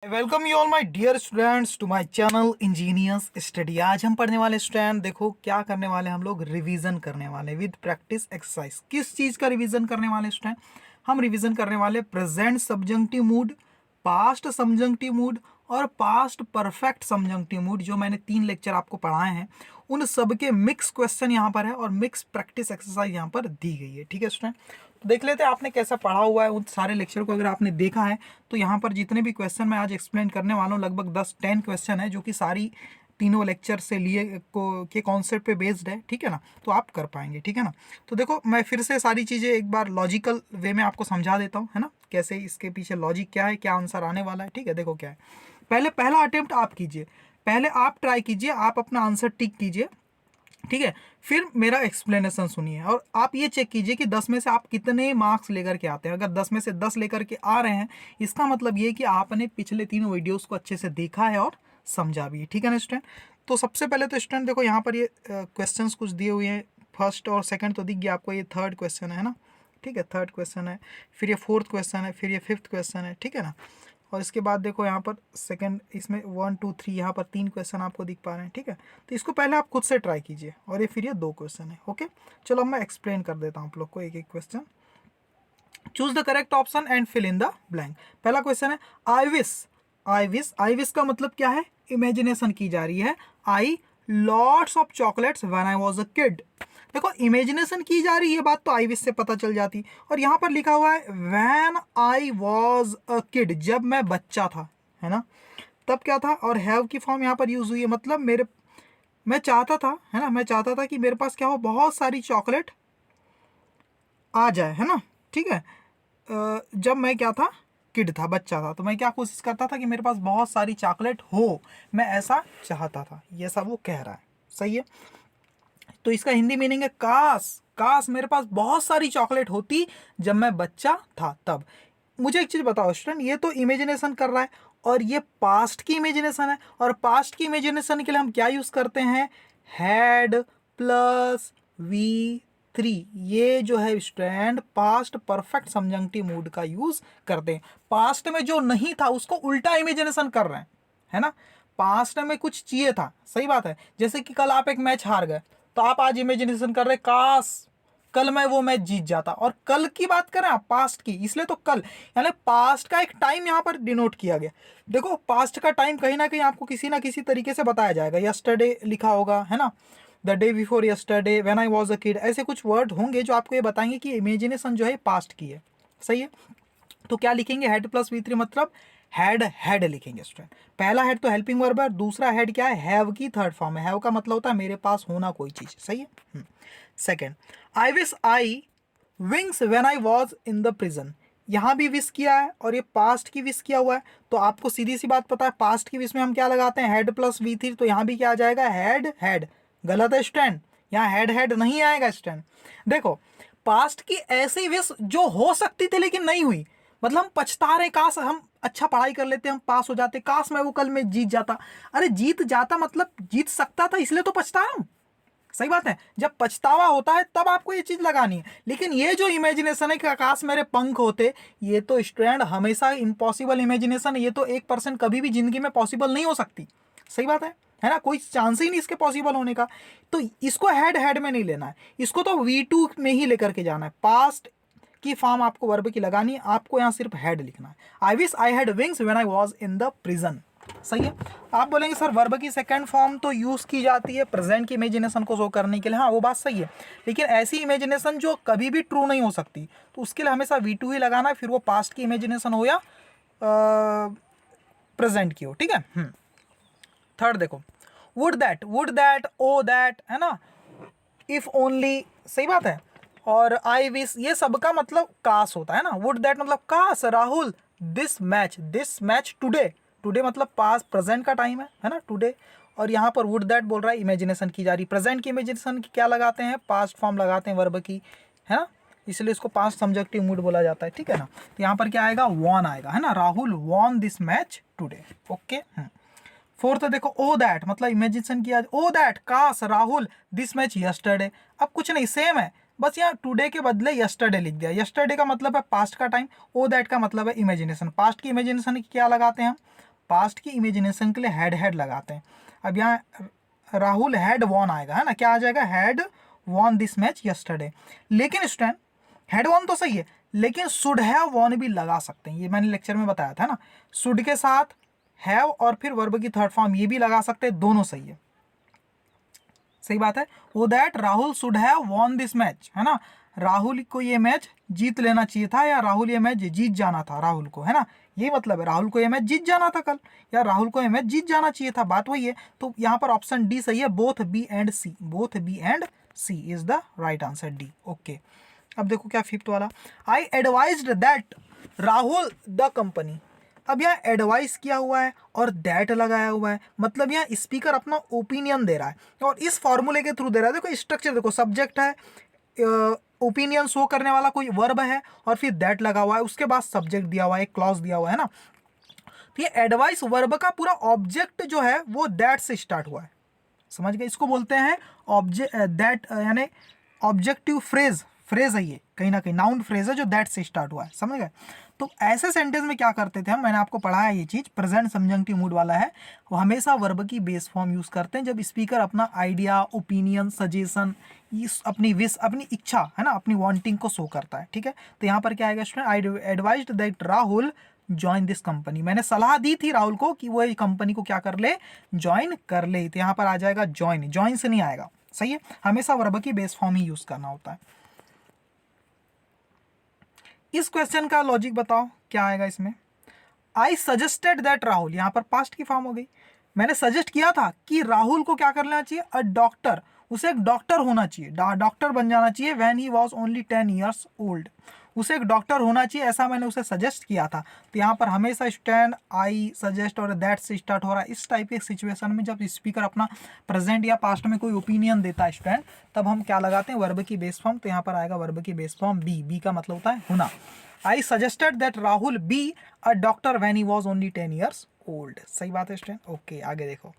Welcome you all my dear students to my channel engineers study. आज हम पढ़ने वाले स्टूडेंट देखो क्या करने वाले हम लोग रिवीजन करने वाले विद प्रैक्टिस एक्सरसाइज। किस चीज़ का रिवीजन करने वाले स्टूडेंट? हम रिवीजन करने वाले present subjunctive mood, past subjunctive mood और पास्ट परफेक्ट सब्जंक्टिव मूड। जो मैंने 3 लेक्चर आपको पढ़ाए हैं उन सब के मिक्स क्वेश्चन यहाँ पर है और मिक्स प्रैक्टिस एक्सरसाइज यहाँ पर दी गई है। ठीक है स्टूडेंट, तो देख लेते हैं आपने कैसा पढ़ा हुआ है। उन सारे लेक्चर को अगर आपने देखा है तो यहाँ पर जितने भी क्वेश्चन मैं आज एक्सप्लेन करने वाला हूँ लगभग 10-10 क्वेश्चन है जो कि सारी तीनों लेक्चर से लिए के कॉन्सेप्ट पे बेस्ड है। ठीक है ना, तो आप कर पाएंगे। ठीक है ना, तो देखो मैं फिर से सारी चीज़ें एक बार लॉजिकल वे में आपको समझा देता हूँ, है ना, कैसे इसके पीछे लॉजिक क्या है, क्या आंसर आने वाला है। ठीक है, देखो क्या है। पहला अटेम्प्ट आप कीजिए, पहले आप ट्राई कीजिए, आप अपना आंसर टिक कीजिए। ठीक है, फिर मेरा एक्सप्लेनेशन सुनिए और आप ये चेक कीजिए कि 10 में से आप कितने मार्क्स लेकर के आते हैं। अगर 10 में से 10 लेकर के आ रहे हैं इसका मतलब ये कि आपने पिछले 3 वीडियोस को अच्छे से देखा है और समझा भी है। ठीक है ना स्टूडेंट, तो सबसे पहले तो स्टूडेंट देखो यहाँ पर ये क्वेश्चंस कुछ दिए हुए हैं। फर्स्ट और सेकंड तो दिख गया आपको, ये थर्ड क्वेश्चन है ना। ठीक है, थर्ड क्वेश्चन है, फिर ये फोर्थ क्वेश्चन है, फिर ये फिफ्थ क्वेश्चन है। ठीक है ना, और इसके बाद देखो यहाँ पर सेकंड, इसमें 1 2 3 यहाँ पर 3 क्वेश्चन आपको दिख पा रहे हैं। ठीक है, तो इसको पहले आप खुद से ट्राई कीजिए और ये फिर ये 2 क्वेश्चन है। ओके, चलो अब मैं एक्सप्लेन कर देता हूँ आप लोग को एक एक question. Choose the correct option and fill in the blank. पहला क्वेश्चन है आई विश का मतलब क्या है? इमेजिनेशन की जा रही है। I lots of chocolates when I was a kid. देखो इमेजिनेशन की जा रही है, बात तो आई विश से पता चल जाती। और यहाँ पर लिखा हुआ है when I was a kid, जब मैं बच्चा था, है ना, तब क्या था। और हैव की फॉर्म यहाँ पर यूज हुई है, मतलब मैं चाहता था, है ना, मैं चाहता था कि मेरे पास क्या हो, बहुत सारी चॉकलेट आ जाए, है ना। ठीक है, जब मैं क्या था, किड था, बच्चा था, तो मैं क्या कोशिश करता था कि मेरे पास बहुत सारी चॉकलेट हो, मैं ऐसा चाहता था। ये सब वो कह रहा है, सही है। तो इसका हिंदी मीनिंग है काश, काश मेरे पास बहुत सारी चॉकलेट होती जब मैं बच्चा था तब। मुझे एक चीज बताओ स्टूडेंट, ये तो इमेजिनेशन कर रहा है और ये पास्ट की इमेजिनेशन है, और पास्ट की इमेजिनेशन के लिए हम क्या यूज करते हैं? Had plus V3। ये जो है student past perfect subjunctive mood का यूज करते हैं। पास्ट में जो नहीं था उसको उल्टा इमेजिनेशन कर रहे हैं, है ना। पास्ट में कुछ चाहिए था, सही बात है। जैसे कि कल आप एक मैच हार गए तो आप आज इमेजिनेशन कर रहे काश कल मैं वो मैच जीत जाता। और कल की बात करें आप, पास्ट की, इसलिए तो कल यानी पास्ट का एक टाइम यहाँ पर डिनोट किया गया। देखो पास्ट का टाइम कहीं ना कहीं आपको किसी ना किसी तरीके से बताया जाएगा। यस्टरडे लिखा होगा, है ना, the day before yesterday, when I was a kid, ऐसे कुछ वर्ड होंगे जो आपको ये बताएंगे कि इमेजिनेशन जो है पास्ट की है। सही है, तो क्या लिखेंगे? हैड प्लस V3 मतलब हैड लिखेंगे स्टूडेंट। पहला हैड तो हेल्पिंग वर्ब है, दूसरा हैड क्या है? हैव की थर्ड फॉर्म है। हैव का मतलब होता है मेरे पास होना कोई चीज, सही है। Second, I wish I wings when I was in the prison. यहाँ भी विश किया है और ये पास्ट की विश किया हुआ है, तो आपको सीधी सी बात पता है पास्ट की विश में हम क्या लगाते हैं? Had plus V3। तो यहाँ भी क्या आ जाएगा? हैड। गलत है स्टूडेंट, यहाँ हैड नहीं आएगा स्टूडेंट। देखो पास्ट की ऐसी विश जो हो सकती थी लेकिन नहीं हुई, मतलब हम पछता रहे, काश हम अच्छा पढ़ाई कर लेते, हम पास हो जाते, काश मैं वो कल में जीत जाता। अरे जीत जाता मतलब जीत सकता था, इसलिए तो पछता रहा हूं। सही बात है, जब पछतावा होता है तब आपको ये चीज लगानी है। लेकिन ये जो इमेजिनेशन है कि काश मेरे पंख होते, ये तो स्टूडेंट हमेशा इम्पॉसिबल इमेजिनेशन है। ये तो 1% कभी भी जिंदगी में पॉसिबल नहीं हो सकती। सही बात है ना, कोई चांस ही नहीं इसके पॉसिबल होने का। तो इसको हैड में नहीं लेना है, इसको तो V2 में ही लेकर के जाना है। पास्ट की फॉर्म आपको वर्ब की लगानी है, आपको यहाँ सिर्फ हैड लिखना है। I wish I had wings when I was in the prison. सही है। आप बोलेंगे सर वर्ब की सेकंड फॉर्म तो यूज की जाती है प्रेजेंट की इमेजिनेशन को शो करने के लिए। हाँ वो बात सही है, लेकिन ऐसी इमेजिनेशन जो कभी भी ट्रू नहीं हो सकती, तो उसके लिए हमेशा V2 ही लगाना है, फिर वो पास्ट की इमेजिनेशन हो या प्रेजेंट की हो। ठीक है। थर्ड देखो, वुड दैट ओ दैट, है ना, इफ ओनली, सही बात है। और आई विश, ये सबका मतलब काश होता है ना। वुड दैट मतलब काश राहुल दिस मैच टुडे मतलब पास प्रेजेंट का टाइम है ना, टुडे। और यहाँ पर वुड दैट बोल रहा है इमेजिनेशन की जा रही। प्रेजेंट की इमेजिनेशन की क्या लगाते हैं? पास्ट फॉर्म लगाते हैं वर्ब की, है ना, इसलिए इसको पास्ट सब्जेक्टिव मूड बोला जाता है। ठीक है ना, तो यहाँ पर क्या आएगा? वॉन आएगा, है ना, Rahul von this match today. Okay. Fourth देखो, ओ दैट मतलब इमेजिनेशन किया, ओ दैट काश राहुल दिस मैच यस्टरडे। अब कुछ नहीं, सेम है, बस यहाँ टुडे के बदले यस्टरडे लिख दिया। यस्टरडे का मतलब है पास्ट का टाइम, ओ दैट का मतलब है इमेजिनेशन। पास्ट की इमेजिनेशन की क्या लगाते हैं हम? पास्ट की इमेजिनेशन के लिए हैड लगाते हैं। अब यहाँ राहुल हैड वॉन आएगा, है ना, क्या आ जाएगा, had von this match yesterday. लेकिन स्टूडेंट हैड वॉन तो सही है, लेकिन शुड हैव वॉन भी लगा सकते हैं, ये मैंने लेक्चर में बताया था ना। शुड के साथ हैव और फिर वर्ब की थर्ड फॉर्म ये भी लगा सकते हैं, दोनों सही है, सही बात है। वो that Rahul should have von this match, है ना, राहुल को ये मैच जीत लेना चाहिए था, या राहुल ये मैच जीत जाना था राहुल को, है ना, ये मतलब है राहुल को ये मैच जीत जाना था कल, या राहुल को ये मैच जीत जाना चाहिए था, बात वही है। तो यहाँ पर ऑप्शन डी सही है, both B and C, both B and C is the right answer, D. Okay, अब देखो क्या फिफ्थ वाला, I advised that Rahul the company. अब यहाँ एडवाइस किया हुआ है और दैट लगाया हुआ है, मतलब यहाँ स्पीकर अपना ओपिनियन दे रहा है और इस फॉर्मूले के थ्रू दे रहा है। देखो स्ट्रक्चर देखो, सब्जेक्ट है, ओपिनियन शो करने वाला कोई वर्ब है और फिर दैट लगा हुआ है, उसके बाद सब्जेक्ट दिया हुआ है, एक क्लॉज दिया हुआ है ना। तो ये एडवाइस वर्ब का पूरा ऑब्जेक्ट जो है वो दैट से स्टार्ट हुआ है, समझ गए, इसको बोलते हैं ऑब्जेक्ट, दैट यानी ऑब्जेक्टिव फ्रेज, फ्रेज है ये, कहीं ना कहीं नाउन फ्रेज है जो दैट से स्टार्ट हुआ है, समझ गए। तो ऐसे सेंटेंस में क्या करते थे हम, मैंने आपको पढ़ाया ये चीज, प्रेजेंट सबजंक्टिव मूड वाला है, वो हमेशा वर्ब की बेस फॉर्म यूज करते हैं जब स्पीकर अपना आइडिया, ओपिनियन, सजेशन, अपनी विश, अपनी इच्छा, है ना, अपनी वांटिंग को शो करता है, ठीक है। तो यहाँ पर क्या आएगा student, I advised that Rahul join this company, मैंने सलाह दी थी राहुल को कि वो कंपनी को क्या कर ले, ज्वाइन कर ले। तो यहाँ पर आ जाएगा ज्वाइन, ज्वाइन से नहीं आएगा, सही है, हमेशा वर्ब की बेस फॉर्म ही यूज करना होता है। इस क्वेश्चन का लॉजिक बताओ क्या आएगा इसमें, आई सजेस्टेड दैट राहुल, यहाँ पर पास्ट की फॉर्म हो गई, मैंने सजेस्ट किया था कि राहुल को क्या करना चाहिए, अ डॉक्टर, उसे एक डॉक्टर होना चाहिए, डॉक्टर बन जाना चाहिए, when he was only 10 years old, उसे एक डॉक्टर होना चाहिए, ऐसा मैंने उसे सजेस्ट किया था। तो यहाँ पर हमेशा स्टैंड, आई, सजेस्ट और दैट से स्टार्ट हो रहा है। इस टाइप के सिचुएशन में जब स्पीकर अपना प्रेजेंट या पास्ट में कोई ओपिनियन देता है स्टैंड, तब हम क्या लगाते हैं, वर्ब की बेस फॉर्म। तो यहाँ पर आएगा वर्ब की बेस फॉर्म बी, बी का मतलब होता है होना। I suggested that Rahul be a doctor when he was only 10 years old, सही बात है स्टैंड। ओके, आगे देखो,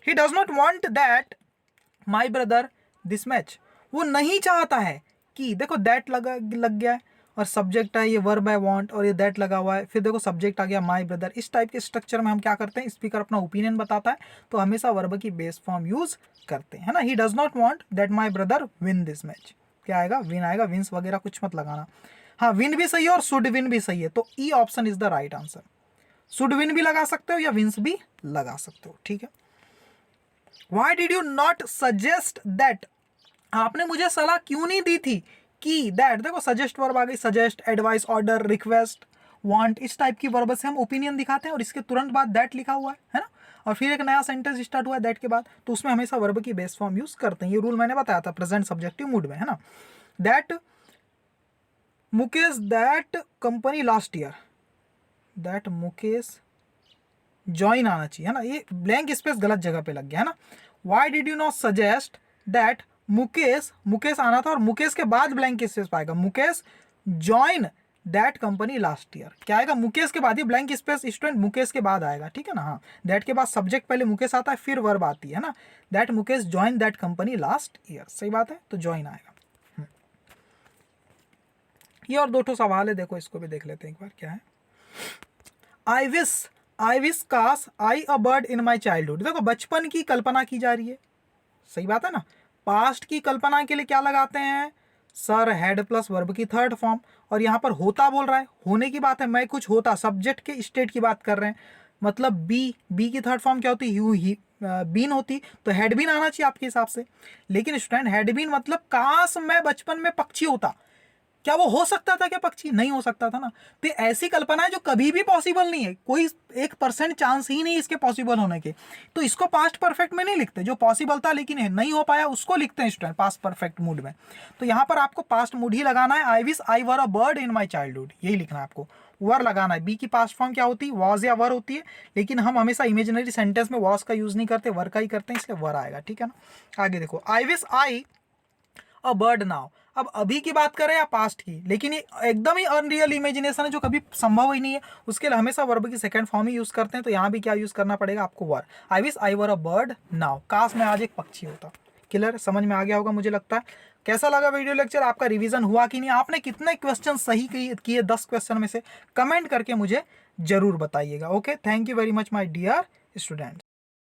he does not want that my brother this match, वो नहीं चाहता है कि, देखो दैट लग गया है और सब्जेक्ट है, ये वर्ब है वांट, और ये दैट लगा हुआ है, फिर देखो सब्जेक्ट आ गया माई ब्रदर। इस टाइप के स्ट्रक्चर में हम क्या करते हैं, स्पीकर अपना ओपिनियन बताता है तो हमेशा वर्ब की बेस फॉर्म यूज करते हैं, है ना। He does not want that my brother win this match, क्या आएगा, विन आएगा, विंस वगैरह कुछ मत लगाना। हाँ, विन भी सही है और शुड विन भी सही है, तो E option is the right answer. Should win भी लगा सकते हो या विंस भी लगा सकते हो, ठीक है। Why did you not suggest that, आपने मुझे सलाह क्यों नहीं दी थी कि, दैट, देखो सजेस्ट वर्ब आ गई, suggest, advice, order, request, want, इस टाइप की वर्ब से हम ओपिनियन दिखाते हैं और इसके तुरंत बाद दैट लिखा हुआ है ना, और फिर एक नया सेंटेंस स्टार्ट हुआ है दैट के बाद, तो उसमें हमेशा वर्ब की बेस फॉर्म यूज करते हैं। ये रूल मैंने बताया था प्रेजेंट सब्जेक्टिव मूड में, है ना। That Mukesh that company last year, that Mukesh join आना चाहिए, है ना, ये ब्लैंक स्पेस गलत जगह पे लग गया, है ना। Why did you not suggest that Mukesh, Mukesh आना था और मुकेश के बाद ब्लैंक स्पेस पाएगा, Mukesh join that company last year, क्या आएगा, मुकेश के बाद ही ब्लैंक स्पेस स्टूडेंट मुकेश के बाद आएगा, ठीक है ना। हाँ, दैट के बाद सब्जेक्ट पहले मुकेश आता है फिर वर्ब आती है ना, that Mukesh join that company last year, सही बात है, तो ज्वाइन आएगा। ये और दो सवाल है, देखो इसको भी देख लेते हैं एक बार, क्या है, आई विश काश आई a bird in my childhood, देखो बचपन की कल्पना की जा रही है, सही बात है ना। पास्ट की कल्पना के लिए क्या लगाते हैं, सर, हेड प्लस वर्ब की थर्ड फॉर्म, और यहाँ पर होता बोल रहा है, होने की बात है, मैं कुछ होता, सब्जेक्ट के स्टेट की बात कर रहे हैं, मतलब बी की थर्ड फॉर्म क्या होती है, बीन होती, तो हेड बीन आना चाहिए आपके हिसाब से। लेकिन स्टूडेंट हेड बीन मतलब काश मैं बचपन में पक्षी होता, क्या वो हो सकता था क्या पक्षी, नहीं हो सकता था ना। तो ऐसी कल्पना है जो कभी भी पॉसिबल नहीं है, कोई 1% चांस ही नहीं इसके पॉसिबल होने के, तो इसको पास्ट परफेक्ट में नहीं लिखते, जो पॉसिबल था लेकिन नहीं हो पाया उसको लिखते हैं स्टूडेंट पास्ट परफेक्ट मूड में। तो यहाँ पर आपको पास्ट मूड ही लगाना है, I wish I were a bird in my childhood, यही लिखना है आपको, वर लगाना है। बी की पास्ट फॉर्म क्या होती है, वॉज या वर होती है, लेकिन हम हमेशा इमेजिनरी सेंटेंस में वॉज का यूज नहीं करते, वर का ही करते हैं, इसलिए वर आएगा, ठीक है ना। आगे देखो, आई विश आई अ बर्ड नाउ, अब अभी की बात करें या पास्ट की, लेकिन ये एकदम ही अनरियल इमेजिनेशन है जो कभी संभव ही नहीं है, उसके लिए हमेशा वर्ब की सेकंड फॉर्म ही यूज करते हैं। तो यहाँ भी क्या यूज करना पड़ेगा आपको, were. I wish I were a bird now, काश मैं आज एक पक्षी होता। क्लियर, समझ में आ गया होगा मुझे लगता है। कैसा लगा वीडियो लेक्चर, आपका रिवीजन हुआ कि नहीं, आपने कितने क्वेश्चन सही किए 10 क्वेश्चन में से, कमेंट करके मुझे ज़रूर बताइएगा। Okay, thank you very much my dear students.